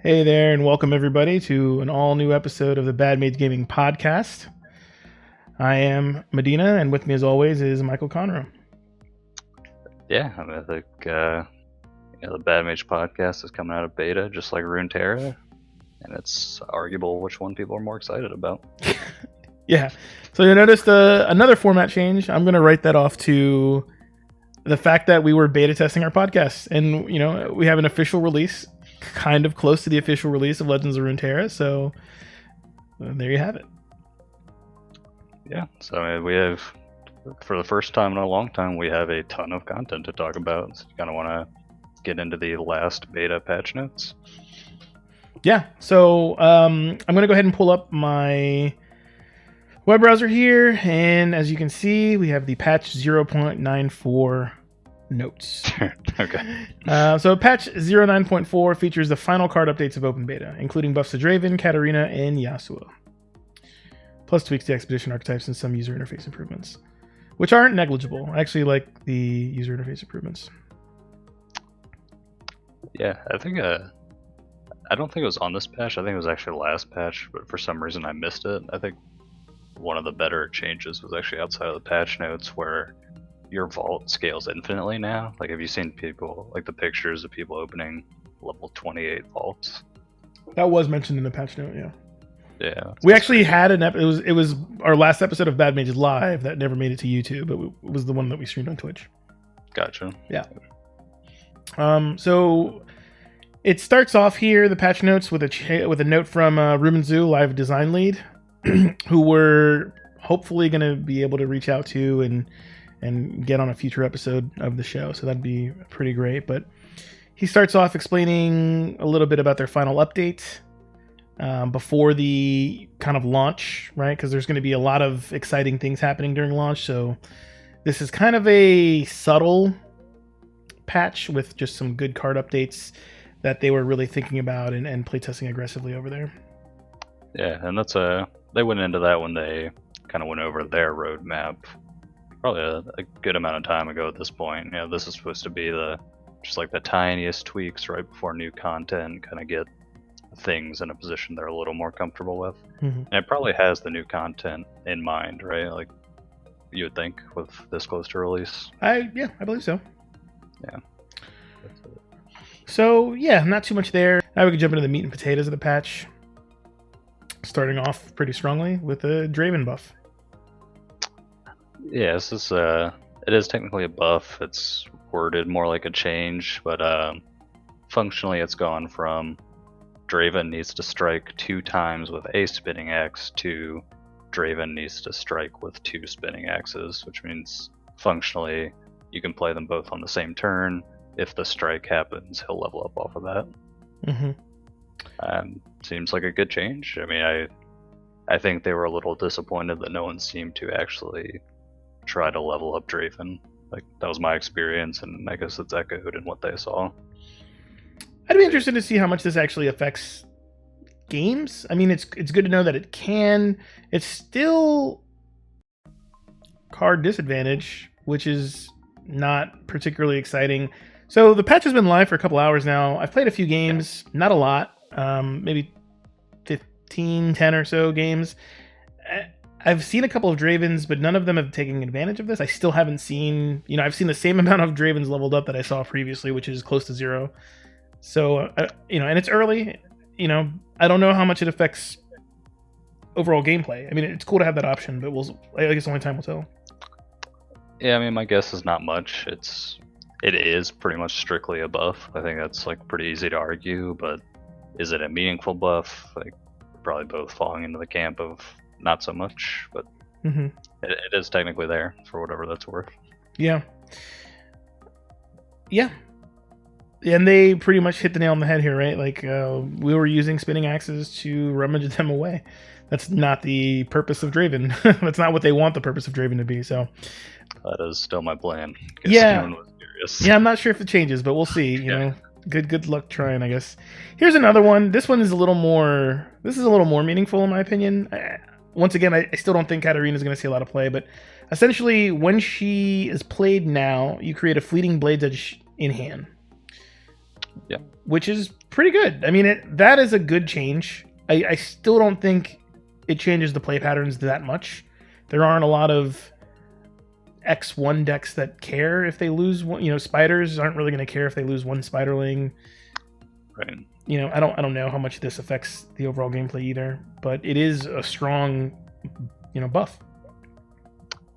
Hey there, and welcome everybody to an all-new episode of the Bad Mage Gaming Podcast. I am Medina, and with me as always is Michael Conroe. Yeah, I think the Bad Mage podcast is coming out of beta, just like Runeterra, and it's arguable which one people are more excited about. Yeah, so you noticed another format change. I'm going to write that off to the fact that we were beta testing our podcast, and we have an official release, kind of close to the official release of Legends of Runeterra. So there you have it. Yeah, so I mean, we have, for the first time in a long time, we have a ton of content to talk about. So you kind of want to get into the last beta patch notes. Yeah, so I'm going to go ahead and pull up my web browser here, and as you can see, we have the patch 0.94 notes. Okay. So patch 09.4 features the final card updates of open beta, including buffs to Draven, Katarina, and Yasuo. Plus tweaks to expedition archetypes and some user interface improvements, which aren't negligible. I actually like the user interface improvements. Yeah, I think I don't think it was on this patch. I think it was actually the last patch, but for some reason I missed it. I think one of the better changes was actually outside of the patch notes, where your vault scales infinitely now. Like, have you seen people, like the pictures of people opening level 28 vaults? That was mentioned in the patch note, yeah. Yeah. We actually had it was our last episode of Bad Mage Live that never made it to YouTube, but it was the one that we streamed on Twitch. Gotcha. Yeah. So it starts off here, the patch notes, with a note from Ruben Zhu, live design lead, who we're hopefully going to be able to reach out to and get on a future episode of the show. So that'd be pretty great. But he starts off explaining a little bit about their final update before the kind of launch, right? Because there's going to be a lot of exciting things happening during launch. So this is kind of a subtle patch with just some good card updates that they were really thinking about and playtesting aggressively over there. Yeah, and that's they went into that when they kind of went over their roadmap probably a good amount of time ago at this point. This is supposed to be just like the tiniest tweaks right before new content, kind of get things in a position they're a little more comfortable with. Mm-hmm. And it probably has the new content in mind, right? Like, you would think with this close to release. I believe so. Yeah. So yeah, not too much there. Now we can jump into the meat and potatoes of the patch. Starting off pretty strongly with a Draven buff. Yeah, this is it is technically a buff. It's worded more like a change, but functionally it's gone from Draven needs to strike 2 times with a spinning axe to Draven needs to strike with 2 spinning axes, which means functionally you can play them both on the same turn. If the strike happens, he'll level up off of that. Mm-hmm. Seems like a good change. I mean, I think they were a little disappointed that no one seemed to actually try to level up Draven. Like, that was my experience, and I guess it's echoed in what they saw. I'd be interested to see how much this actually affects games. I mean, it's good to know that it can. It's still card disadvantage, which is not particularly exciting. So the patch has been live for a couple hours now. I've played a few games, not a lot, maybe 10 or so games. I've seen a couple of Dravens, but none of them have taken advantage of this. I still haven't seen, I've seen the same amount of Dravens leveled up that I saw previously, which is close to 0. So, and it's early, I don't know how much it affects overall gameplay. I mean, it's cool to have that option, but I guess only time will tell. Yeah, I mean, my guess is not much. It is pretty much strictly a buff. I think that's like pretty easy to argue, but is it a meaningful buff? Like, probably both falling into the camp of not so much, but mm-hmm. it is technically there for whatever that's worth. Yeah. And they pretty much hit the nail on the head here, right? Like, we were using spinning axes to rummage them away. That's not the purpose of Draven. That's not what they want the purpose of Draven to be. So that is still my plan. Yeah, I'm not sure if it changes, but we'll see. You know, good luck trying, I guess. Here's another one. This one is a little more. This is a little more meaningful in my opinion. Once again, I still don't think Katarina is going to see a lot of play, but essentially, when she is played now, you create a fleeting Blade's Edge in hand. Yeah. Which is pretty good. I mean, that is a good change. I still don't think it changes the play patterns that much. There aren't a lot of X1 decks that care if they lose one. You know, spiders aren't really going to care if they lose one spiderling. Right. You know, I don't know how much this affects the overall gameplay either, but it is a strong, you know, buff.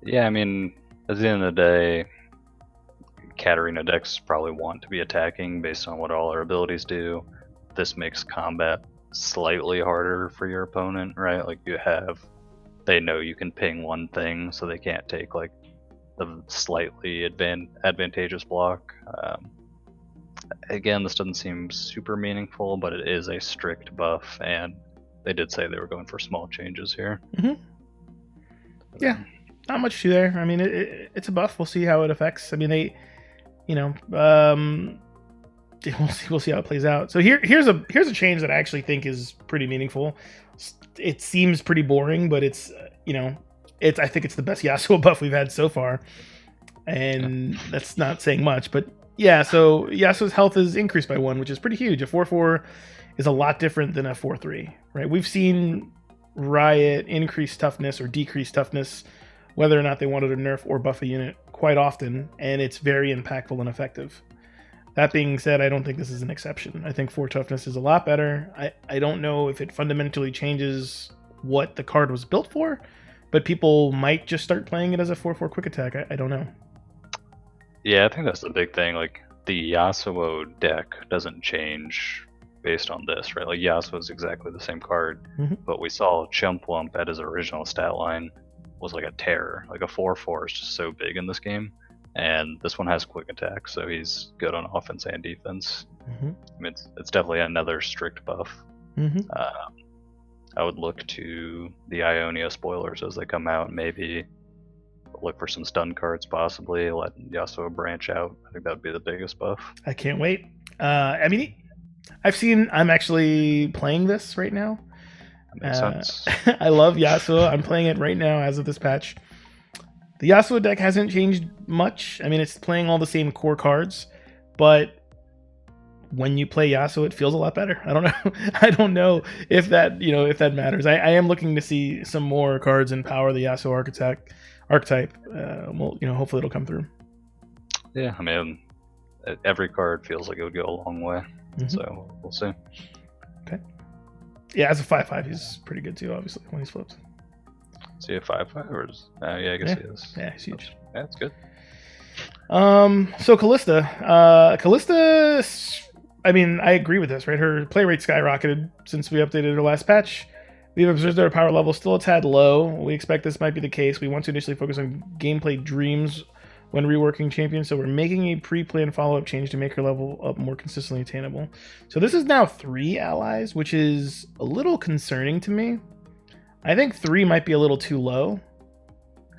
Yeah, I mean, at the end of the day, Katarina decks probably want to be attacking based on what all our abilities do. This makes combat slightly harder for your opponent, right? Like they know you can ping one thing, so they can't take like the slightly advantageous block. Again, this doesn't seem super meaningful, but it is a strict buff, and they did say they were going for small changes here. Mm-hmm. Yeah, not much to there. I mean, it's a buff. We'll see how it affects. I mean, they, you know, we'll see how it plays out. So here's a change that I actually think is pretty meaningful. It seems pretty boring, but it's you know, I think it's the best Yasuo buff we've had so far, and that's not saying much, but yeah. So Yasuo's health is increased by 1, which is pretty huge. A 4/4 is a lot different than a 4/3, right? We've seen Riot increase toughness or decrease toughness, whether or not they wanted to nerf or buff a unit, quite often, and it's very impactful and effective. That being said, I don't think this is an exception. I think 4 toughness is a lot better. I don't know if it fundamentally changes what the card was built for, but people might just start playing it as a 4/4 quick attack. I don't know. Yeah, I think that's the big thing. Like, the Yasuo deck doesn't change based on this, right? Like, Yasuo is exactly the same card, but we saw Chumplump at his original stat line was like a terror. Like, a 4/4 is just so big in this game. And this one has quick attack, so he's good on offense and defense. I mean, it's definitely another strict buff. I would look to the Ionia spoilers as they come out. Maybe look for some stun cards, possibly. Let Yasuo branch out. I think that would be the biggest buff. I can't wait. I mean, I'm actually playing this right now. That makes sense. I love Yasuo. I'm playing it right now as of this patch. The Yasuo deck hasn't changed much. I mean, it's playing all the same core cards, but when you play Yasuo, it feels a lot better. I don't know. I don't know if that matters. I am looking to see some more cards empower the Yasuo archetype. Well, hopefully it'll come through. Yeah, I mean, every card feels like it would go a long way. So we'll see. Okay. Yeah, as a 5/5, he's pretty good too. Obviously, when he's flipped. Is he a 5/5 or is? Yeah, I guess he is. Yeah, he's huge. Yeah, that's good. So Callista, I mean, I agree with this, right? Her play rate skyrocketed since we updated her last patch. We've observed that her power level still a tad low. We expect this might be the case. We want to initially focus on gameplay dreams when reworking champions, so we're making a pre-planned follow-up change to make her level up more consistently attainable. So this is now 3 allies, which is a little concerning to me. I think 3 might be a little too low.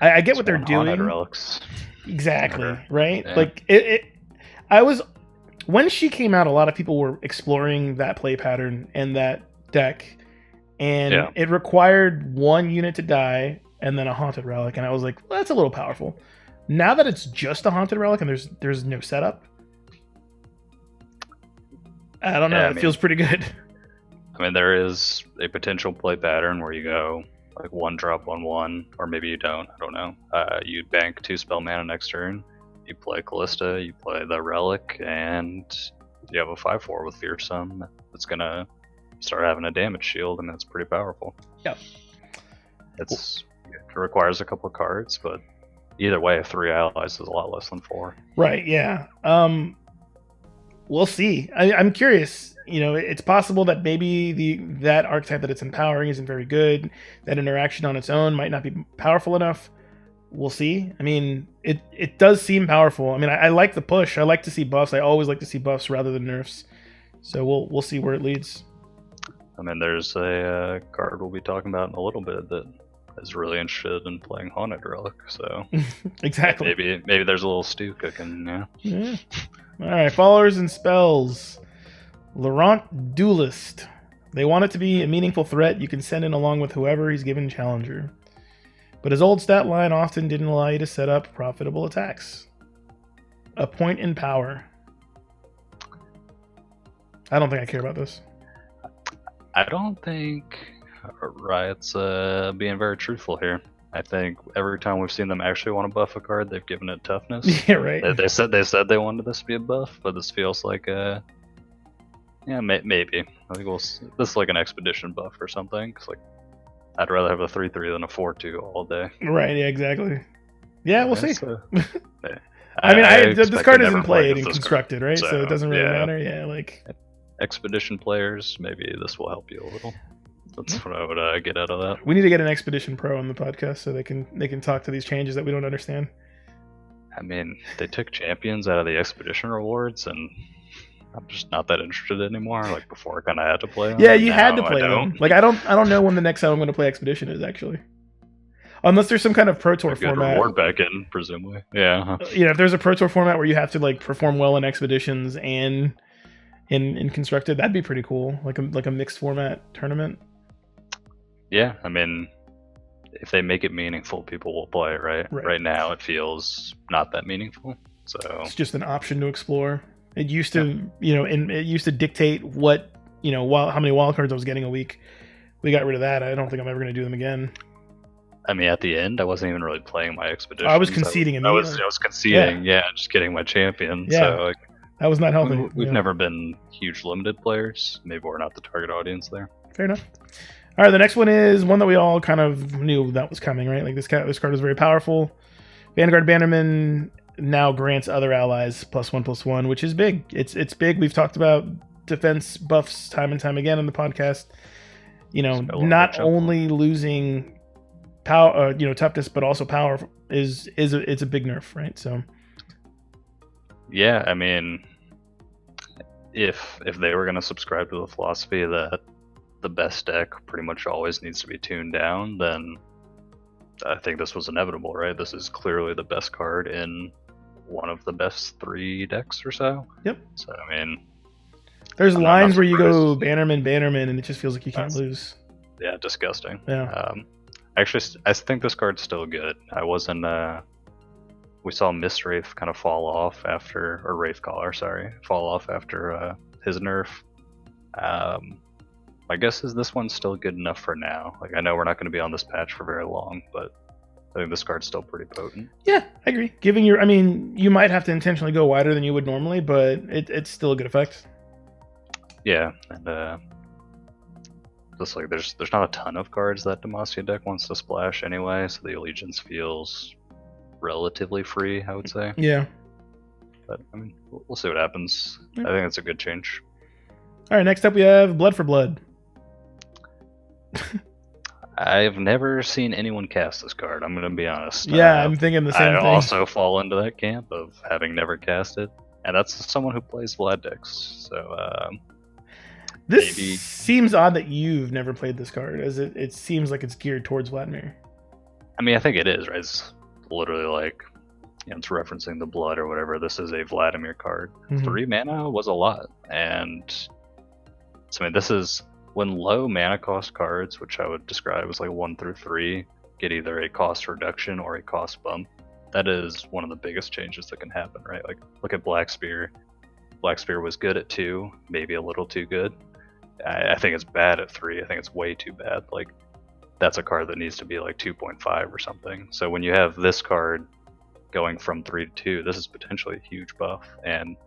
I get what they're doing. Relics. Exactly, right? Yeah. Like, when she came out, a lot of people were exploring that play pattern and that deck, and it required 1 unit to die and then a haunted relic, and I was like, well, that's a little powerful. Now that it's just a haunted relic and there's no setup, I don't know. Yeah, it feels pretty good. I mean, there is a potential play pattern where you go like 1 drop 1/1, or maybe you don't. I don't know. You bank 2 spell mana next turn. You play Callista, you play the relic, and you have a 5/4 with Fearsome that's gonna start having a damage shield, and that's pretty powerful. Yeah. It requires a couple of cards, but either way, 3 allies is a lot less than 4. Right, yeah. We'll see. I'm curious. It's possible that maybe that archetype that it's empowering isn't very good. That interaction on its own might not be powerful enough. We'll see. I mean, it does seem powerful. I mean, I like the push. I like to see buffs. I always like to see buffs rather than nerfs. So we'll see where it leads. I mean, there's a card we'll be talking about in a little bit that is really interested in playing Haunted Relic. So exactly. Maybe there's a little stew cooking. Yeah. All right, followers and spells. Laurent Duelist. They want it to be a meaningful threat you can send in along with whoever he's given challenger. But his old stat line often didn't allow you to set up profitable attacks. A point in power. I don't think I care about this. I don't think Riot's being very truthful here. I think every time we've seen them actually want to buff a card, they've given it toughness. Yeah, right. They said they wanted this to be a buff, but this feels like maybe. I think this is like an expedition buff or something. 'Cause like I'd rather have a 3/3 than a 4/2 all day. Right. Yeah. Exactly. Yeah. We'll see. So, yeah. I mean, this expect card to isn't never play played with and this constructed, card. right? So it doesn't really yeah. matter. Yeah. Like Expedition players, maybe this will help you a little. That's what I would get out of that. we need to get an Expedition Pro on the podcast so they can talk to these changes that we don't understand. I mean, they took champions out of the expedition rewards, and I'm just not that interested anymore. Like before, I kind of had to play them. Yeah, you had to Now play I them. don't. Like I don't know when the next time I'm going to play Expedition is actually, unless there's some kind of Pro Tour Good format. reward back in, presumably. Yeah. You know, if there's a Pro Tour format where you have to like perform well in Expeditions and in constructed, that'd be pretty cool. Like a mixed format tournament. Yeah, I mean, if they make it meaningful, people will play it, right? Right now, it feels not that meaningful. So it's just an option to explore. It used to, and it used to dictate what, how many wildcards I was getting a week. We got rid of that. I don't think I'm ever going to do them again. I mean, at the end, I wasn't even really playing my expedition. I was conceding immediately. I was conceding, just getting my champion. Yeah. So like, that was not healthy. We've never been huge limited players. Maybe we're not the target audience there. Fair enough. All right, the next one is one that we all kind of knew that was coming, right? Like this card is very powerful. Vanguard Bannerman now grants other allies +1/+1, which is big. It's big. We've talked about defense buffs time and time again on the podcast. Not only losing power, toughness, but also power it's a big nerf, right? So yeah, I mean, if they were going to subscribe to the philosophy that the best deck pretty much always needs to be tuned down, then I think this was inevitable, right? This is clearly the best card in one of the best 3 decks or so. Yep. So I mean, there's lines where you go Bannerman, and it just feels like you can't lose. Yeah, disgusting. Yeah. Actually, I think this card's still good. I wasn't. We saw Mist Wraith kind of fall off after, or Wraithcaller, sorry, fall off after his nerf. My guess is this one's still good enough for now. Like I know we're not going to be on this patch for very long, but I think this card's still pretty potent. Yeah, I agree. You might have to intentionally go wider than you would normally, but it's still a good effect. Yeah, and just like there's not a ton of cards that Demacia deck wants to splash anyway, so the Allegiance feels relatively free, I would say. Yeah. But I mean, we'll see what happens. Yeah. I think it's a good change. All right, next up we have Blood for Blood. I've never seen anyone cast this card, I'm going to be honest. Yeah, I'm thinking the same thing. I also fall into that camp of having never cast it, and that's someone who plays Vlad decks, so this maybe... seems odd that you've never played this card, as it seems like it's geared towards Vladimir. I mean, I think it is, right? It's literally like, it's referencing the blood or whatever. This is a Vladimir card. 3 mana was a lot, and so I mean, this is when low mana cost cards, which I would describe as like 1 through 3, get either a cost reduction or a cost bump. That is one of the biggest changes that can happen, right? Like look at Black Spear. Black Spear was good at 2, maybe a little too good. I think it's bad at 3. I think it's way too bad. Like that's a card that needs to be like 2.5 or something. So when you have this card going from 3 to 2, this is potentially a huge buff, and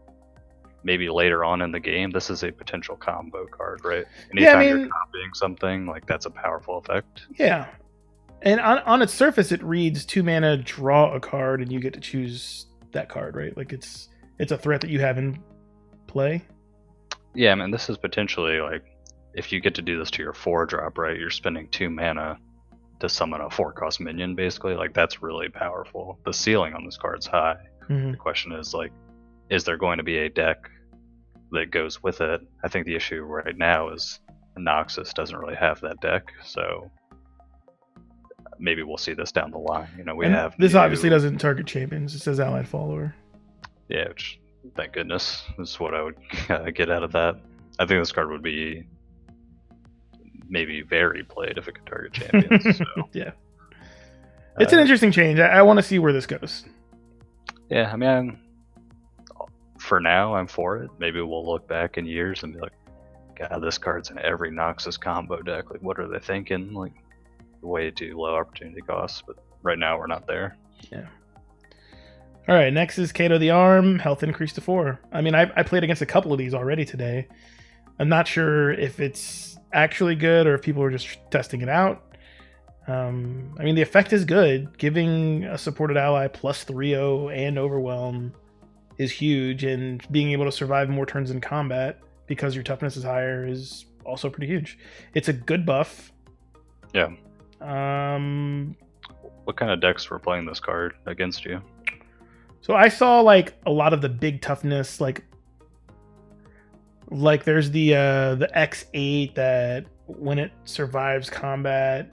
maybe later on in the game, this is a potential combo card, right? Anytime you're copying something, like that's a powerful effect. Yeah, and on its surface, it reads 2 mana, draw a card, and you get to choose that card, right? Like it's a threat that you have in play. Yeah, I mean, this is potentially like, if you get to do this to your 4-drop, right? You're spending 2 mana to summon a 4-cost minion, basically. Like that's really powerful. The ceiling on this card's high. The question is like, is there going to be a deck that goes with it? I think the issue right now is Noxus doesn't really have that deck, so maybe we'll see this down the line. This obviously doesn't target champions. It says allied follower. Yeah, which, thank goodness, is what I would get out of that. I think this card would be maybe very played if it could target champions. So. Yeah, it's an interesting change. I want to see where this goes. Yeah, I mean, for now, I'm for it. Maybe we'll look back in years and be like, God, this card's in every Noxus combo deck. Like, what are they thinking? Like, way too low opportunity costs. But right now, we're not there. Yeah. All right, next is Kato the Arm, health increase to 4. I mean, I played against a couple of these already today. I'm not sure if it's actually good or if people are just testing it out. I mean, the effect is good. Giving a supported ally plus 3-0 and Overwhelm is huge, and being able to survive more turns in combat because your toughness is higher is also pretty huge. It's a good buff. Yeah. What kind of decks were playing this card against you? So I saw like a lot of the big toughness, like there's the X8 that when it survives combat,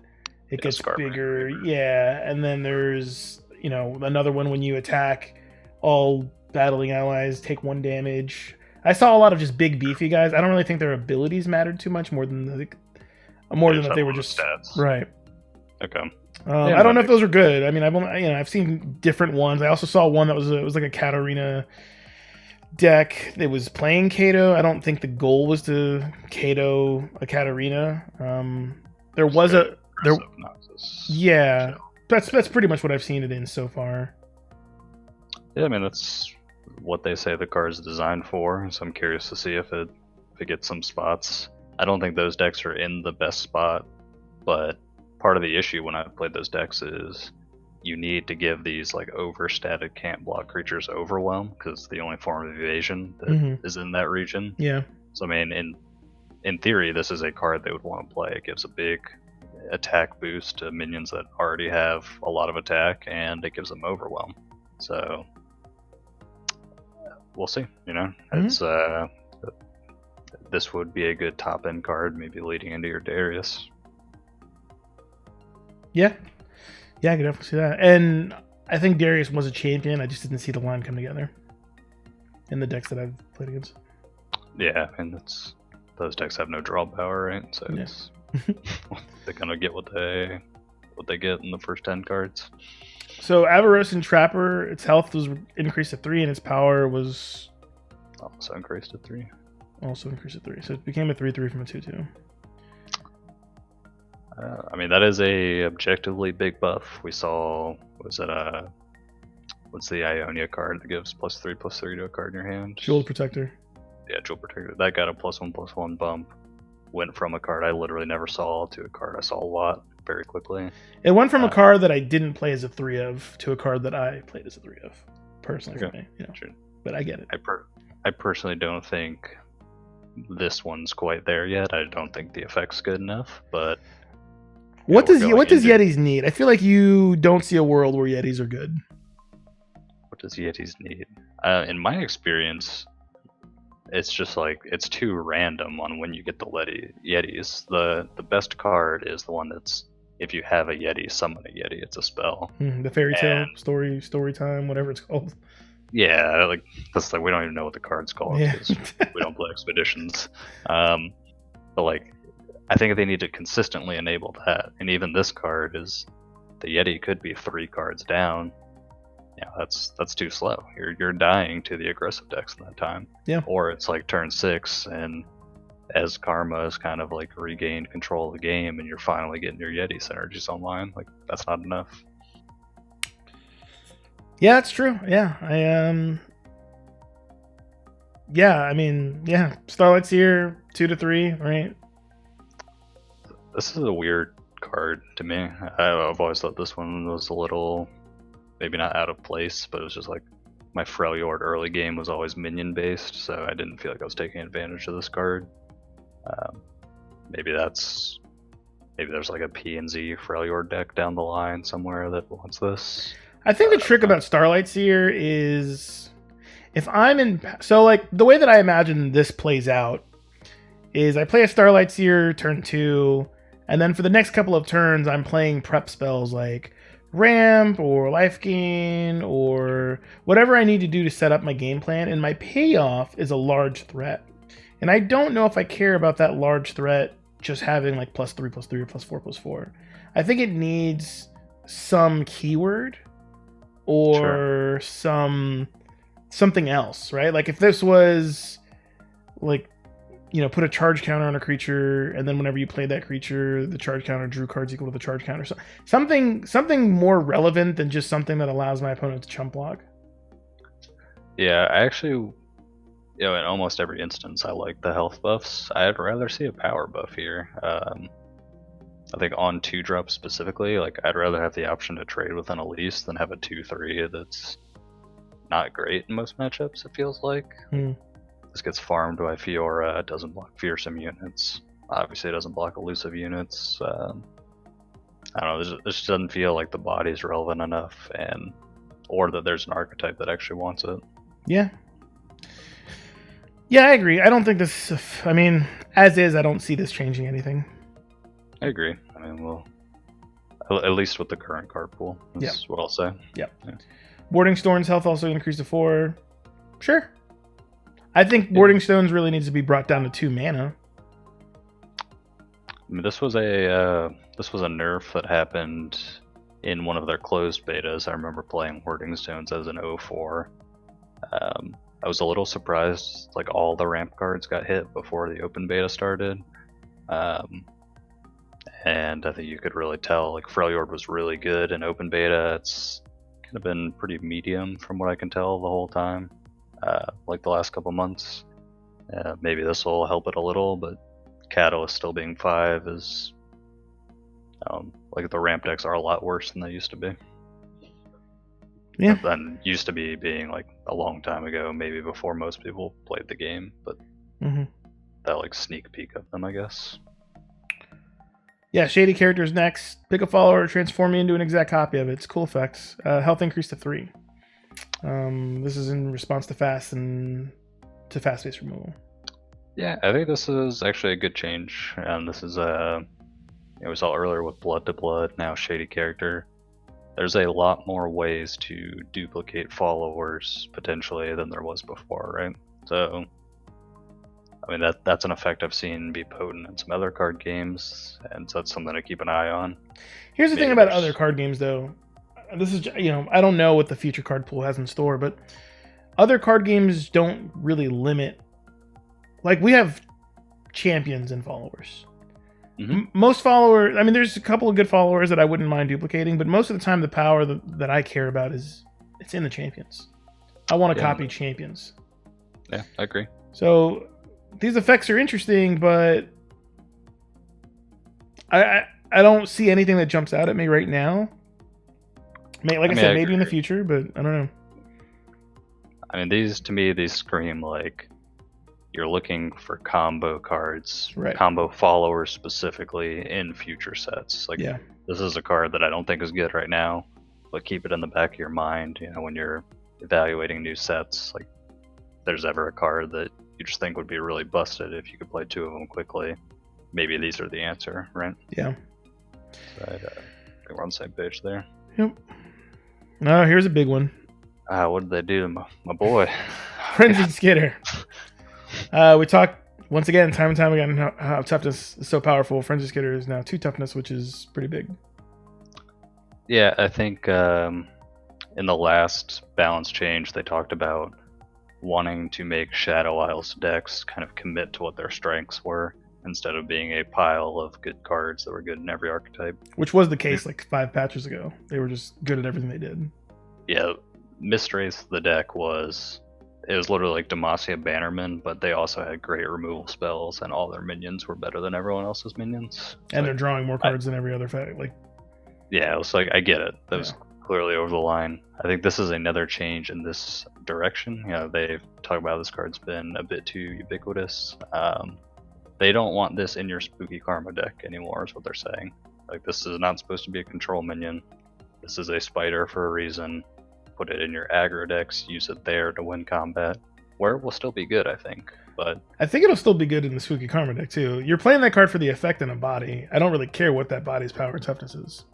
it gets bigger. Yeah, and then there's another one when you attack, all battling allies take 1 damage. I saw a lot of just big beefy guys. I don't really think their abilities mattered too much more than that they were just stats. Right. Okay. I don't know if those are good. I mean, I've seen different ones. I also saw one that was like a Katarina deck that was playing Kato. I don't think the goal was to Kato a Katarina. There was a there. Yeah, that's pretty much what I've seen it in so far. Yeah, I mean that's what they say the card's designed for. So I'm curious to see if it gets some spots. I don't think those decks are in the best spot, but part of the issue when I played those decks is you need to give these like overstated can't block creatures Overwhelm because it's the only form of evasion that is in that region. Yeah. So I mean, in theory, this is a card they would want to play. It gives a big attack boost to minions that already have a lot of attack, and it gives them Overwhelm. So we'll see. It's this would be a good top end card, maybe leading into your Darius. Yeah, I could definitely see that. And I think Darius was a champion. I just didn't see the line come together in the decks that I've played against. Yeah, and those decks have no draw power, right? So they're gonna get what they get in the first 10 cards. So Avarose and Trapper, its health was increased to 3, and its power was also increased to 3. Also increased to 3. So it became a 3/3 from a 2/2. I mean, that is a objectively big buff. We saw, what's the Ionia card that gives +3/+3 to a card in your hand? Jeweled Protector. Yeah, Jeweled Protector. That got a +1/+1 bump. Went from a card I literally never saw to a card I saw a lot very quickly. It went from a card that I didn't play as a 3 of to a card that I played as a 3 of. Personally for me. Sure. But I get it. I personally don't think this one's quite there yet. I don't think the effect's good enough, but what does Yetis need? I feel like you don't see a world where Yetis are good. What does Yetis need? In my experience, it's just like it's too random on when you get the Yetis. The best card is the one that's if you have a Yeti, summon a Yeti. It's a spell. The fairy tale story time, whatever it's called. Yeah, like that's like we don't even know what the card's called because we don't play expeditions. But like. I think they need to consistently enable that, and even this card is the Yeti could be 3 cards down. Yeah, that's too slow. You're dying to the aggressive decks in that time. Yeah. Or it's like turn 6, and as Karma has kind of like regained control of the game, and you're finally getting your Yeti synergies online. Like that's not enough. Yeah, that's true. Yeah, I mean, Starlight Seer 2/3, right? This is a weird card to me. I've always thought this one was a little, maybe not out of place, but it was just like my Freljord early game was always minion based, so I didn't feel like I was taking advantage of this card. Maybe there's like a P and Z Freljord deck down the line somewhere that wants this. I think the trick about Starlight Seer is if I'm in. So like the way that I imagine this plays out is I play a Starlight Seer turn 2. And then for the next couple of turns, I'm playing prep spells like Ramp or Life Gain or whatever I need to do to set up my game plan. And my payoff is a large threat. And I don't know if I care about that large threat just having like +3/+3 or +4/+4. I think it needs some keyword or some something else, right? Like if this was like, put a charge counter on a creature, and then whenever you played that creature, the charge counter drew cards equal to the charge counter. So something more relevant than just something that allows my opponent to chump block. Yeah, I actually, in almost every instance, I like the health buffs. I'd rather see a power buff here. I think on 2-drop specifically, like I'd rather have the option to trade with an Elise than have a 2/3 that's not great in most matchups, it feels like. This gets farmed by Fiora, it doesn't block fearsome units. Obviously it doesn't block elusive units. I don't know, this just doesn't feel like the body's relevant enough, or that there's an archetype that actually wants it. Yeah. Yeah, I agree. I don't think this, as is, I don't see this changing anything. I agree. I mean, well, at least with the current card pool, that's what I'll say. Yeah. Warding Stone's health also increased to 4. Sure. I think Warding Stones really needs to be brought down to 2 mana. I mean, this was a nerf that happened in one of their closed betas. I remember playing Warding Stones as an 0/4. I was a little surprised, like all the ramp cards got hit before the open beta started. And I think you could really tell, like Freljord was really good in open beta. It's kind of been pretty medium from what I can tell the whole time, like the last couple months. Maybe this will help it a little, but Catalyst still being 5 is, like the ramp decks are a lot worse than they used to be. Yeah. Than used to be being like a long time ago, maybe before most people played the game, but that like sneak peek of them, I guess. Yeah, shady characters next. Pick a follower, transform me into an exact copy of it. It's cool effects. Health increase to 3. This is in response to fast-based removal. Yeah, I think this is actually a good change, and this is we saw earlier with Blood to Blood, now shady character. There's a lot more ways to duplicate followers potentially than there was before, right? So, I mean that's an effect I've seen be potent in some other card games, and so that's something to keep an eye on. Here's the thing about other card games, though. This is, I don't know what the future card pool has in store, but other card games don't really limit. Like, we have champions and followers. Most followers, there's a couple of good followers that I wouldn't mind duplicating, but most of the time the power that I care about it's in the champions. I want to copy champions. Yeah, I agree. So these effects are interesting, but I don't see anything that jumps out at me right now. Like I said, maybe in the future, but I don't know. I mean, these scream like you're looking for combo cards, right. Combo followers specifically in future sets. Like, this is a card that I don't think is good right now, but keep it in the back of your mind, when you're evaluating new sets. Like, if there's ever a card that you just think would be really busted if you could play 2 of them quickly, maybe these are the answer, right? Yeah. So I think we're on the same page there. Yep. Oh, here's a big one. What did they do to my boy? Frenzied Skitter. We talked once again, time and time again, how toughness is so powerful. Frenzied Skitter is now 2 toughness, which is pretty big. Yeah, I think in the last balance change, they talked about wanting to make Shadow Isles decks kind of commit to what their strengths were, instead of being a pile of good cards that were good in every archetype. Which was the case like 5 patches ago. They were just good at everything they did. Yeah, Mistrace, the deck was literally like Demacia Bannerman, but they also had great removal spells, and all their minions were better than everyone else's minions. And they're drawing more cards than every other fact. Yeah, it was like, I get it. That was clearly over the line. I think this is another change in this direction. They've talked about this card's been a bit too ubiquitous. They don't want this in your Spooky Karma deck anymore, is what they're saying. Like, this is not supposed to be a control minion. This is a spider for a reason. Put it in your aggro decks, use it there to win combat, where it will still be good, I think. But I think it'll still be good in the Spooky Karma deck, too. You're playing that card for the effect in a body. I don't really care what that body's power and toughness is.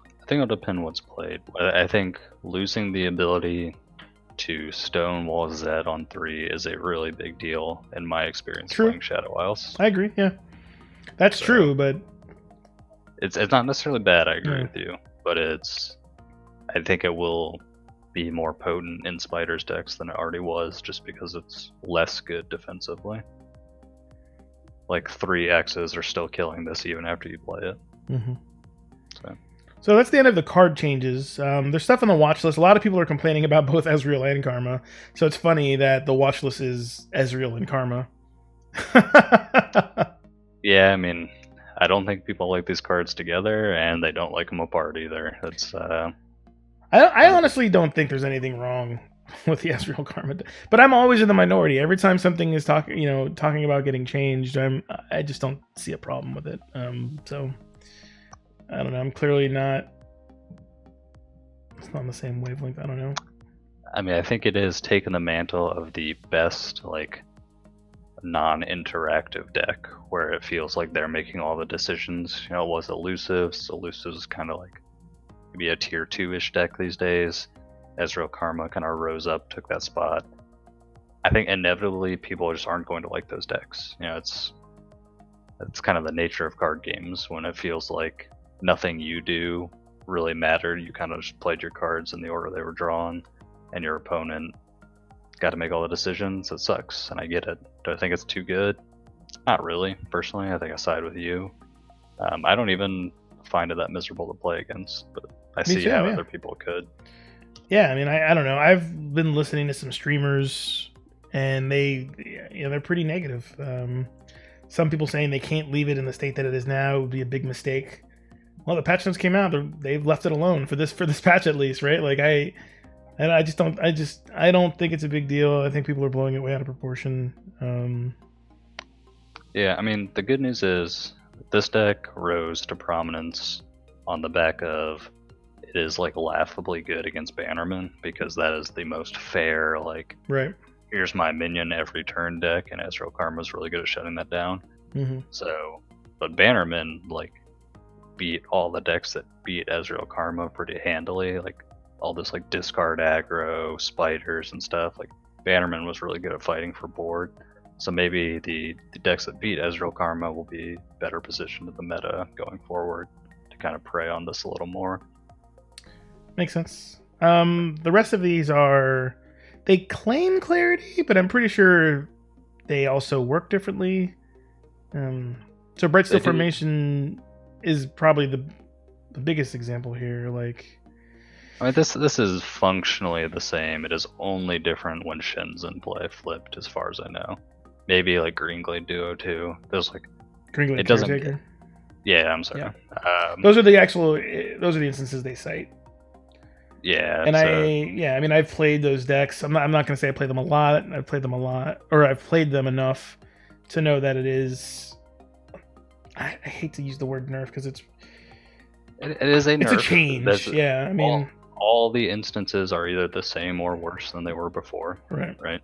I think it'll depend what's played. I think losing the ability to Stonewall Zed on 3 is a really big deal in my experience playing Shadow Isles. I agree, yeah. That's true, but it's not necessarily bad, I agree with you, but I think it will be more potent in Spider's decks than it already was, just because it's less good defensively. Like 3 X's are still killing this even after you play it. Mm-hmm. So that's the end of the card changes. There's stuff on the watch list. A lot of people are complaining about both Ezreal and Karma. So it's funny that the watch list is Ezreal and Karma. Yeah, I mean, I don't think people like these cards together, and they don't like them apart either. It's I honestly don't think there's anything wrong with the Ezreal Karma, but I'm always in the minority. Every time something is talking about getting changed, I just don't see a problem with it. So I don't know. I'm clearly not. It's not on the same wavelength. I don't know. I mean, I think it is taking the mantle of the best like non-interactive deck, where it feels like they're making all the decisions. You know, it was elusive. So elusive is kind of like maybe a tier 2-ish deck these days. Ezreal Karma kind of rose up, took that spot. I think inevitably people just aren't going to like those decks. You know, it's kind of the nature of card games when it feels like nothing you do really mattered. You kind of just played your cards in the order they were drawn, and your opponent got to make all the decisions. It sucks, and I get it. Do I think it's too good? Not really. Personally, I think I side with you. I don't even find it that miserable to play against, but I see how other people could. Yeah, I mean, I don't know. I've been listening to some streamers, and they're pretty negative. Some people saying they can't leave it in the state that it is now. It would be a big mistake. Well, the patch notes came out. They've left it alone for this patch at least, right? Like I don't think it's a big deal. I think people are blowing it way out of proportion. Yeah, I mean, the good news is this deck rose to prominence on the back of it is like laughably good against Bannerman, because that is the most fair, like, right, here's my minion every turn deck, and Ezreal Karma is really good at shutting that down. Mm-hmm. So, but Bannerman like beat all the decks that beat Ezreal Karma pretty handily, like all this like discard aggro, spiders and stuff. Like Bannerman was really good at fighting for board. So maybe the decks that beat Ezreal Karma will be better positioned in the meta going forward to kind of prey on this a little more. Makes sense. The rest of these they claim clarity, but I'm pretty sure they also work differently. So Bright Steel Formation is probably the biggest example here. Like, I mean, this is functionally the same. It is only different when Shen's in play, flipped, as far as I know. Maybe like Greenglade Duo too. There's like Greenglade Caretaker. Yeah, I'm sorry. Yeah. Those are the instances they cite. Yeah, and I mean, I've played those decks. I'm not going to say I play them a lot. I've played them a lot, or I've played them enough to know that it is. I hate to use the word nerf because it is a nerf. It's a change. Yeah, I mean, all the instances are either the same or worse than they were before. Right.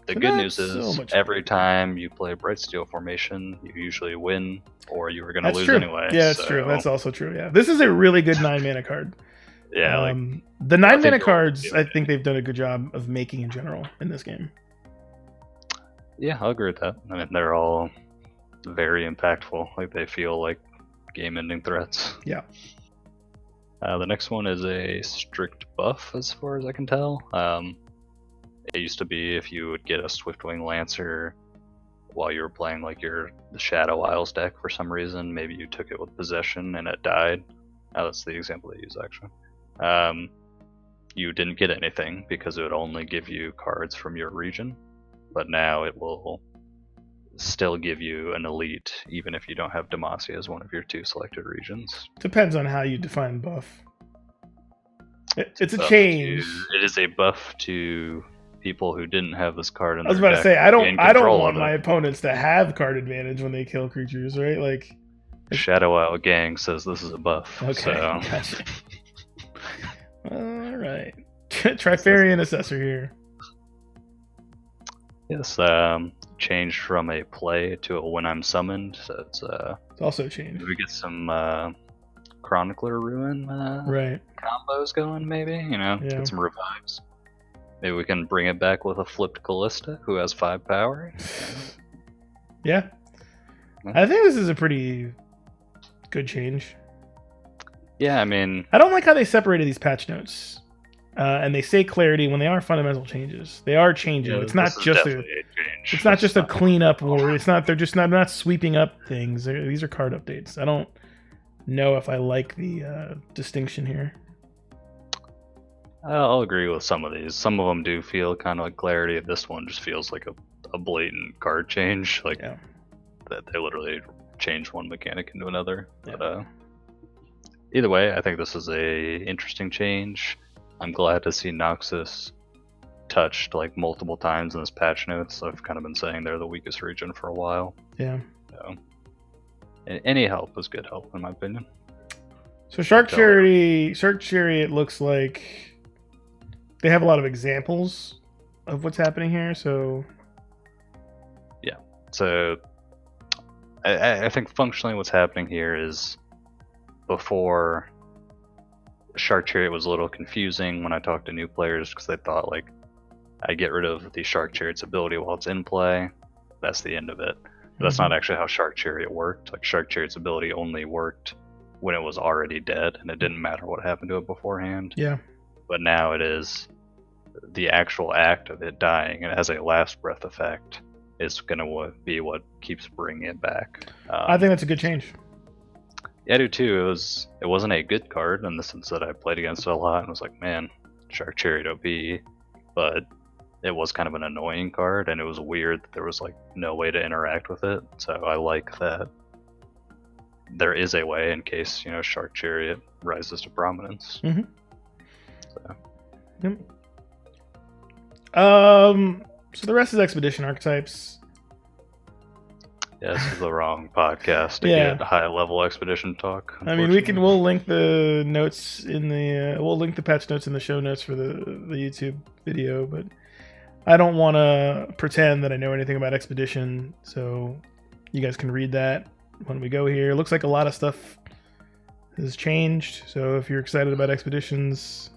The good news is every time you play Bright Steel Formation, you usually win, or you were going to lose anyway. Yeah, that's true. That's also true. Yeah, this is a really good 9-mana card. Yeah, the 9-mana cards, I think they've done a good job of making in general in this game. Yeah, I'll agree with that. I mean, they're all very impactful. Like, they feel like game-ending threats. Yeah. The next one is a strict buff, as far as I can tell. It used to be if you would get a Swiftwing Lancer while you were playing like the Shadow Isles deck for some reason, maybe you took it with Possession and it died. That's the example they use, actually. You didn't get anything because it would only give you cards from your region, but now it will still give you an elite even if you don't have Demacia as one of your 2 selected regions. Depends on how you define buff. It's a change. It is a buff to people who didn't have this card in their deck. I was about to say, I don't want my it. opponents to have card advantage when they kill creatures, right? Like, Shadow Isle Gang says this is a buff. Okay, so. Gotcha. All right. Trifarian Assessor here. Yes, changed from a play to a when I'm summoned. So it's also changed. We get some Chronicler Ruin right combos going, maybe. Get some revives. Maybe we can bring it back with a flipped Callista who has 5 power. Yeah. I think this is a pretty good change. Yeah, I mean, I don't like how they separated these patch notes. and they say clarity when they are fundamental changes. They are changing. Yeah, It's not just a change. it's not just a cleanup or it's not. They're just not sweeping up things. These are card updates. I don't know if I like the distinction here. I'll agree with some of these. Some of them do feel kind of like clarity. This one just feels like a blatant card change. Like that they literally changed one mechanic into another. Yeah. But either way, I think this is a interesting change. I'm glad to see Noxus touched like multiple times in this patch notes. I've kind of been saying they're the weakest region for a while. Yeah. So, any help is good help in my opinion. So Shark Chariot looks like they have a lot of examples of what's happening here. So yeah. So I think functionally what's happening here is before Shark Chariot was a little confusing when I talked to new players because they thought like I get rid of the Shark Chariot's ability while it's in play. That's the end of it. But that's not actually how Shark Chariot worked. Like Shark Chariot's ability only worked when it was already dead, and it didn't matter what happened to it beforehand. Yeah. But now it is the actual act of it dying, and it has a last breath effect, is going to be what keeps bringing it back. I think that's a good change. Yeah, I do too. It wasn't a good card in the sense that I played against it a lot and was like, man, Shark Chariot OP, but it was kind of an annoying card, and it was weird that there was like no way to interact with it. So I like that there is a way in case, you know, Shark Chariot rises to prominence. Mm-hmm. So. Yep. So the rest is expedition archetypes. Yeah, this is the wrong podcast to get high level expedition talk. I mean, we'll link the notes in the we'll link the patch notes in the show notes for the YouTube video, but I don't want to pretend that I know anything about expedition, so you guys can read that when we go here. It looks like a lot of stuff has changed, so if you're excited about expeditions,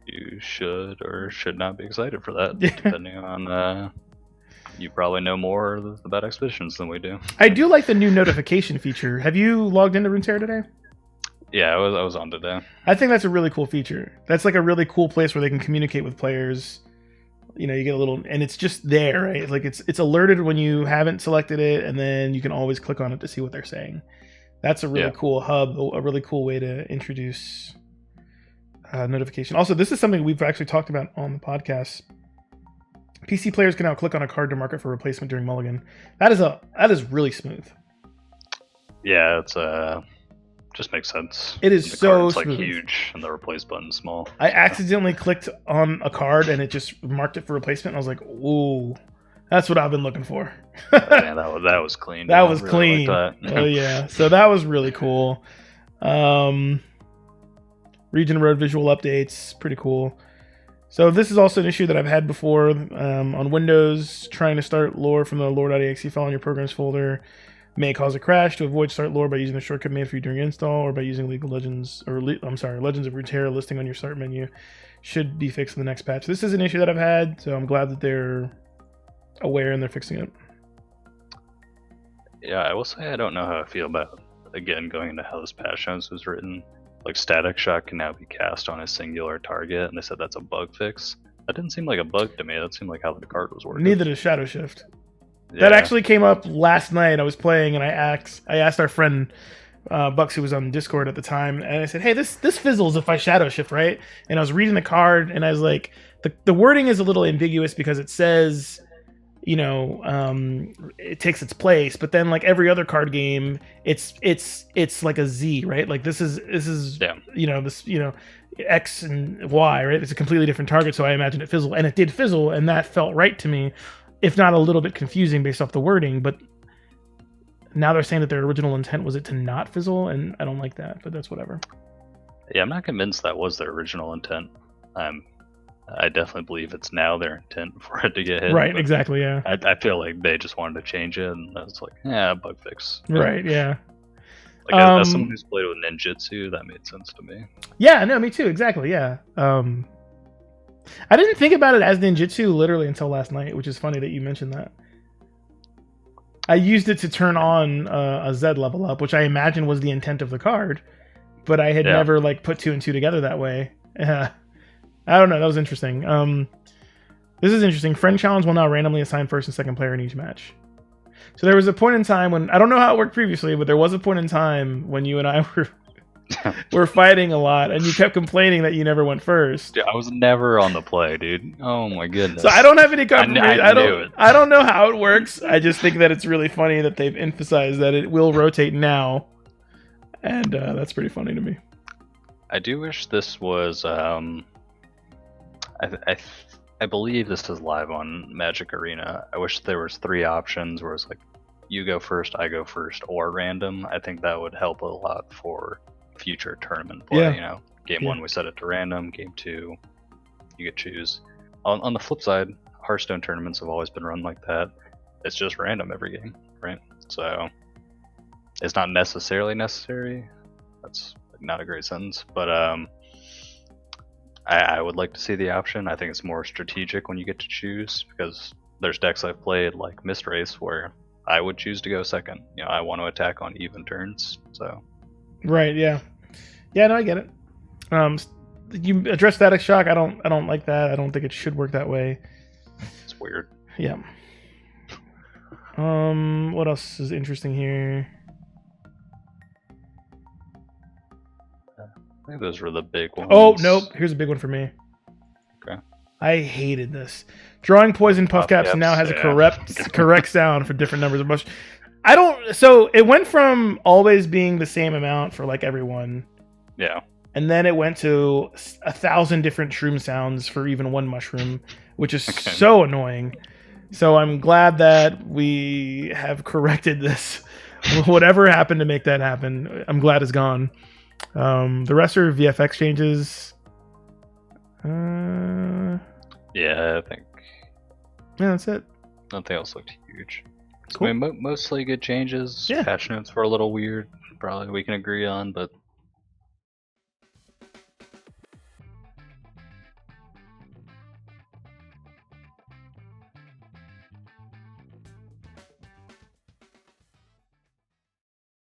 you should or should not be excited for that, depending on you probably know more about expeditions than we do. I do like the new notification feature. Have you logged into Runeterra today? Yeah, I was on today. I think that's a really cool feature. That's like a really cool place where they can communicate with players. You know, you get a little, and it's just there, right? Like it's alerted when you haven't selected it, and then you can always click on it to see what they're saying. That's a really cool hub, a really cool way to introduce notification. Also, this is something we've actually talked about on the podcast. PC players can now click on a card to mark it for replacement during Mulligan. That is really smooth. Yeah, it's just makes sense. It is so smooth. Like huge, and the replace button's small. I accidentally clicked on a card and it just marked it for replacement. And I was like, "Ooh, that's what I've been looking for." Yeah, that was clean. That was really clean. Like that. Oh yeah, so that was really cool. Region Road visual updates, pretty cool. So this is also an issue that I've had before on Windows. Trying to start lore from the lore.exe file in your programs folder may cause a crash. To avoid start lore by using the shortcut made for you during install, or by using Legends of Runeterra listing on your start menu, should be fixed in the next patch. This is an issue that I've had, so I'm glad that they're aware and they're fixing it. Yeah, I will say I don't know how I feel about, again, going into how this patch notes was written. Like, Static Shock can now be cast on a singular target, and they said that's a bug fix. That didn't seem like a bug to me. That seemed like how the card was working. Neither does Shadow Shift. Yeah. That actually came up last night. I was playing, and I asked our friend Bucks, who was on Discord at the time, and I said, "Hey, this fizzles if I Shadow Shift, right?" And I was reading the card, and I was like, the wording is a little ambiguous because it says, you know, it takes its place, but then like every other card game, it's like a Z, right? Like this is you know, X and Y, right? It's a completely different target, so I imagined it fizzle, and it did fizzle, and that felt right to me, if not a little bit confusing based off the wording. But now they're saying that their original intent was it to not fizzle, and I don't like that, but that's whatever. Yeah, I'm not convinced that was their original intent. I definitely believe it's now their intent for it to get hit. Right, exactly, yeah. I feel like they just wanted to change it, and it's like, yeah, bug fix. Right, yeah. Like, as someone who's played with ninjutsu, that made sense to me. Yeah, no, me too, exactly, yeah. I didn't think about it as ninjutsu literally until last night, which is funny that you mentioned that. I used it to turn on a Z level up, which I imagine was the intent of the card, but I had never like put two and two together that way. Yeah. I don't know. That was interesting. This is interesting. Friend challenge will now randomly assign first and second player in each match. So there was a point in time when I don't know how it worked previously, but there was a point in time when you and I were fighting a lot, and you kept complaining that you never went first. Dude, I was never on the play, dude. Oh my goodness. So I don't have any confirmation. I knew it. I don't know how it works. I just think that it's really funny that they've emphasized that it will rotate now, and that's pretty funny to me. I do wish this was. I believe this is live on Magic Arena. I wish there was 3 options where it's like, you go first, I go first, or random. I think that would help a lot for future tournament play. Yeah. You know, game 1 we set it to random. Game 2, you could choose. On the flip side, Hearthstone tournaments have always been run like that. It's just random every game, right? So it's not necessarily necessary. That's not a great sentence, but I would like to see the option. I think it's more strategic when you get to choose, because there's decks I've played like Mist Race where I would choose to go second. You know, I want to attack on even turns. So Right. Yeah. Yeah. No, I get it. You address Static Shock. I don't like that. I don't think it should work that way. it's weird. Yeah. What else is interesting here? I think those were the big ones. Oh, nope. Here's a big one for me. Okay. I hated this. Drawing poison puff caps caps, now has yeah. a correct sound for different numbers of motion. So it went from always being the same amount for like everyone, Yeah. and then it went to 1,000 different shroom sounds for even one mushroom, which is Okay. so annoying. So I'm glad that we have corrected this. Whatever happened to make that happen, I'm glad it's gone. The rest are VFX changes. Yeah, I think Yeah, that's it. nothing else looked huge. So, Cool. I mean, mostly good changes. Yeah. Patch notes were a little weird. Probably we can agree on, but